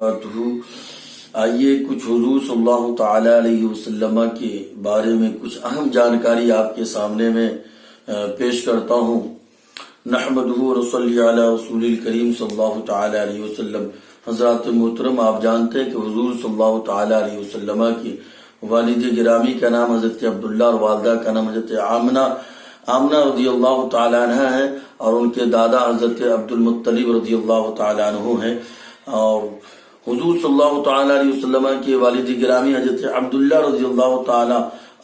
آئیے کچھ حضور صلی اللہ تعالی علیہ وسلم کے بارے میں کچھ اہم جانکاری آپ کے سامنے میں پیش کرتا ہوں۔ نحمدہ ونصلی علی رسول الکریم صلی اللہ تعالی علیہ وسلم۔ حضرات محترم، آپ جانتے ہیں کہ حضور صلی اللہ تعالی علیہ وسلم کی والد گرامی کا نام حضرت عبداللہ اور والدہ کا نام حضرت آمنہ رضی اللہ تعالی عنہ ہے، اور ان کے دادا حضرت عبد المطلب رضی اللہ تعالی عنہ ہیں۔ اور حضور صلی اللہ تعالی علیہ وسلم کے والد گرامی حضرت عبداللہ رضی اللہ تعالی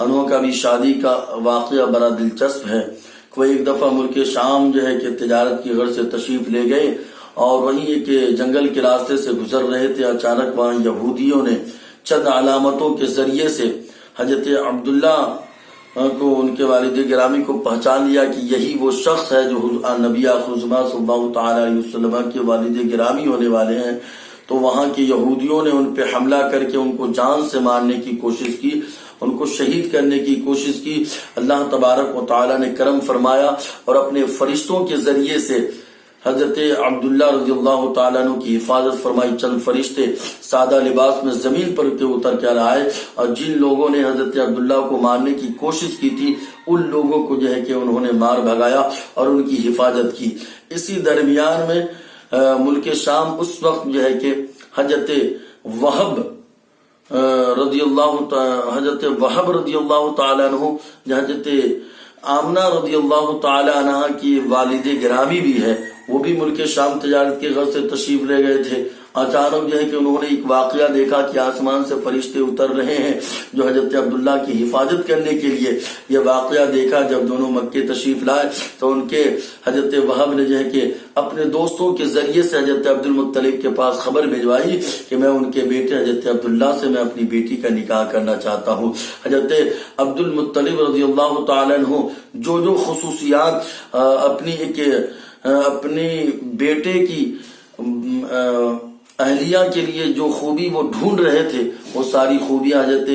عنہ کا بھی شادی کا واقعہ بڑا دلچسپ ہے۔ وہ ایک دفعہ ملک شام جو ہے کہ تجارت کی غرض سے تشریف لے گئے، اور وہیں ایک جنگل کے راستے سے گزر رہے تھے۔ اچانک وہاں یہودیوں نے چند علامتوں کے ذریعے سے حضرت عبداللہ کو، ان کے والد گرامی کو پہچان لیا کہ یہی وہ شخص ہے جو نبی آخر زمان صلی اللہ تعالی علیہ وسلم کے والد گرامی ہونے والے ہیں۔ تو وہاں کے یہودیوں نے ان پہ حملہ کر کے ان کو جان سے مارنے کی کوشش کی، ان کو شہید کرنے کی کوشش کی۔ اللہ تبارک و تعالی نے کرم فرمایا اور اپنے فرشتوں کے ذریعے سے حضرت عبداللہ رضی اللہ تعالیٰ عنہ کی حفاظت فرمائی۔ چند فرشتے سادہ لباس میں زمین پر اتر کر آئے، اور جن لوگوں نے حضرت عبداللہ کو مارنے کی کوشش کی تھی ان لوگوں کو جو ہے کہ انہوں نے مار بھگایا اور ان کی حفاظت کی۔ اسی درمیان میں ملک شام اس وقت جو ہے کہ حضرت وہب رضی اللہ تعالی عنہ، حضرت آمنہ رضی اللہ تعالی عنہ کی والد گرامی بھی ہے، وہ بھی ملک شام تجارت کے غرض سے تشریف لے گئے تھے۔ اچانک جو ہے کہ انہوں نے ایک واقعہ دیکھا کہ آسمان سے فرشتے اتر رہے ہیں جو حضرت عبداللہ کی حفاظت کرنے کے لیے۔ یہ واقعہ دیکھا جب دونوں مکے تشریف لائے تو ان کے حضرت وہب نے جو ہے کہ اپنے دوستوں کے ذریعے سے حضرت عبد المطلب کے پاس خبر بھجوائی کہ میں ان کے بیٹے حضرت عبداللہ سے میں اپنی بیٹی کا نکاح کرنا چاہتا ہوں۔ حضرت عبد المطلب رضی اللہ تعالی عنہ جو خصوصیات اپنی بیٹے کی اہلیہ کے لیے جو خوبی وہ ڈھونڈ رہے تھے، وہ ساری خوبیاں حضرت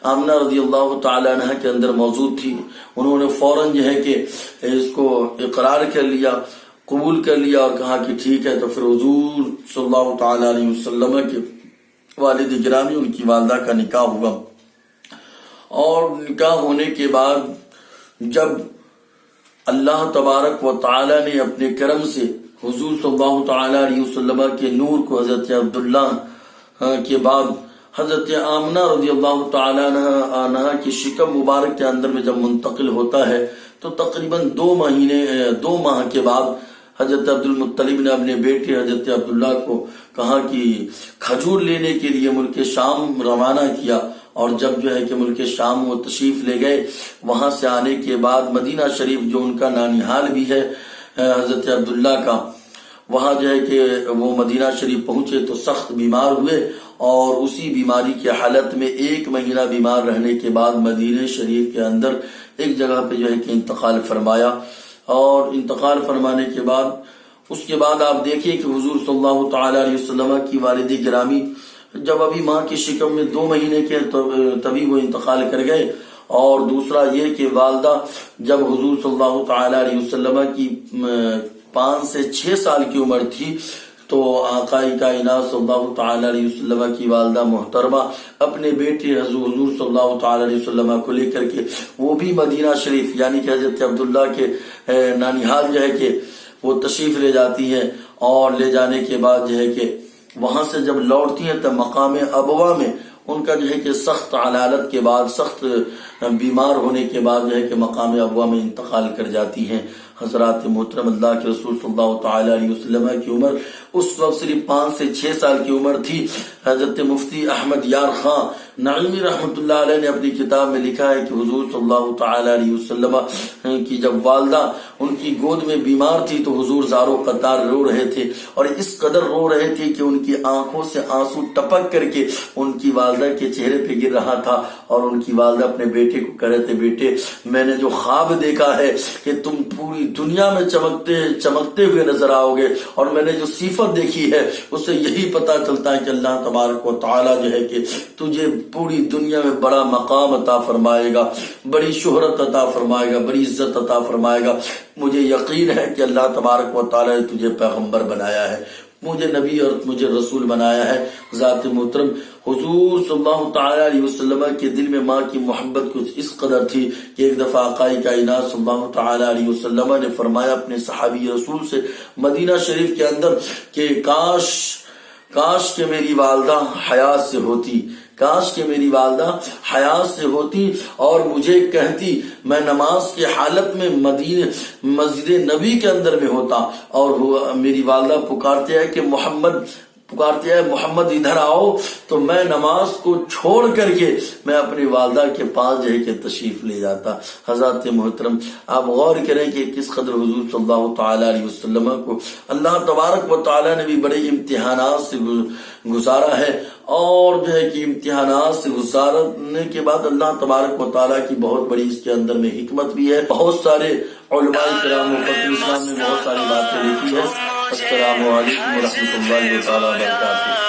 آمنہ رضی اللہ تعالی عنہ کے اندر موجود تھی۔ انہوں نے فوراً جو ہے کہ اس کو اقرار کر لیا، قبول کر لیا، اور کہا کہ ٹھیک ہے۔ تو پھر حضور صلی اللہ تعالی علیہ وسلم کے والد گرامی ان کی والدہ کا نکاح ہوا، اور نکاح ہونے کے بعد جب اللہ تبارک و تعالی نے اپنے کرم سے حضور صلی اللہ تعالی علیہ وسلم کے نور کو حضرت عبداللہ کے بعد حضرت آمنہ رضی اللہ تعالی عنہ کی شکم مبارک کے اندر میں جب منتقل ہوتا ہے تو تقریباً 2 ماہ کے بعد حضرت عبد المطلب نے اپنے بیٹے حضرت عبداللہ کو کہا کہ کھجور لینے کے لیے ملک شام روانہ کیا۔ اور جب جو ہے کہ ملک شام وہ تشریف لے گئے، وہاں سے آنے کے بعد مدینہ شریف جو ان کا نانیحال بھی ہے حضرت عبداللہ کا، وہاں جو ہے کہ وہ مدینہ شریف پہنچے تو سخت بیمار ہوئے، اور اسی بیماری کی حالت میں 1 مہینہ بیمار رہنے کے بعد مدینہ شریف کے اندر ایک جگہ پہ جو ہے کہ انتقال فرمایا۔ اور انتقال فرمانے کے بعد اس کے بعد آپ دیکھیے کہ حضور صلی اللہ تعالی علیہ وسلم کی والد گرامی جب ابھی ماں کی شکم میں 2 مہینے کے تبھی وہ انتقال کر گئے۔ اور دوسرا یہ کہ والدہ جب حضور صلی اللہ تعالی علیہ وسلم کی 5 سے 6 سال کی عمر تھی تو آقا کائنات صلی اللہ تعالی علیہ وسلم کی والدہ محترمہ اپنے بیٹے حضور صلی اللہ تعالی علیہ وسلم کو لے کر کے وہ بھی مدینہ شریف یعنی کہ حضرت عبداللہ کے نانیحال جو ہے کہ وہ تشریف لے جاتی ہیں، اور لے جانے کے بعد جو ہے کہ وہاں سے جب لوٹتی ہیں تو مقام ابوا میں ان کا جو ہے کہ سخت علالت کے بعد، سخت بیمار ہونے کے بعد جو ہے کہ مقام ابوا میں انتقال کر جاتی ہیں۔ حضرات محترم، اللہ کے رسول صلی اللہ تعالی علیہ وسلم کی عمر اس وقت صرف 5 سے 6 سال کی عمر تھی۔ حضرت مفتی احمد یار خان نعیمی رحمۃ اللہ علیہ نے اپنی کتاب میں لکھا ہے کہ حضور صلی اللہ تعالی علیہ وسلم کی جب والدہ ان کی گود میں بیمار تھی تو حضور زارو قطار رو رہے تھے، اور اس قدر رو رہے تھے کہ ان کی آنکھوں سے آنسو ٹپک کر کے ان کی والدہ کے چہرے پہ گر رہا تھا، اور ان کی والدہ اپنے بیٹے کو کہہ رہے تھے، بیٹے میں نے جو خواب دیکھا ہے کہ تم پوری دنیا میں چمکتے ہوئے نظر آؤ گے، اور میں نے جو صفت دیکھی ہے اس سے یہی پتا چلتا ہے کہ اللہ تبارک و تعالی جو ہے کہ تجھے پوری دنیا میں بڑا مقام عطا فرمائے گا، بڑی شہرت عطا فرمائے گا، بڑی عزت عطا فرمائے گا۔ مجھے یقین ہے کہ اللہ تبارک و تعالی نے تجھے پیغمبر بنایا ہے۔ مجھے نبی اور مجھے رسول بنایا ہے۔ ذات محترم حضور صلی اللہ تعالی علیہ وسلم کے دل میں ماں کی محبت کچھ اس قدر تھی کہ ایک دفعہ آقا کائنات صلی اللہ تعالی علیہ وسلم نے فرمایا اپنے صحابی رسول سے مدینہ شریف کے اندر کہ کاش کہ میری والدہ حیات سے ہوتی، کاش کہ میری والدہ حیات سے ہوتی اور مجھے کہتی میں نماز کی حالت میں مسجد نبی کے اندر میں ہوتا اور میری والدہ پکارتے ہیں کہ محمد ادھر آؤ، تو میں نماز کو چھوڑ کر کے میں اپنی والدہ کے پاس جو ہے کہ تشریف لے جاتا۔ حضرات محترم آپ غور کریں کہ کس قدر حضور صلی اللہ تعالی علیہ وسلم کو اللہ تبارک و تعالی نے بھی بڑے امتحانات سے گزارا ہے، اور جو ہے کہ امتحانات سے گزارنے کے بعد اللہ تبارک و تعالیٰ کی بہت بڑی اس کے اندر میں حکمت بھی ہے۔ بہت سارے علماء کرام و فقہ اسلام نے بہت ساری باتیں لکھی ہے۔ السلام علیکم ورحمۃ اللہ وبرکاتہ۔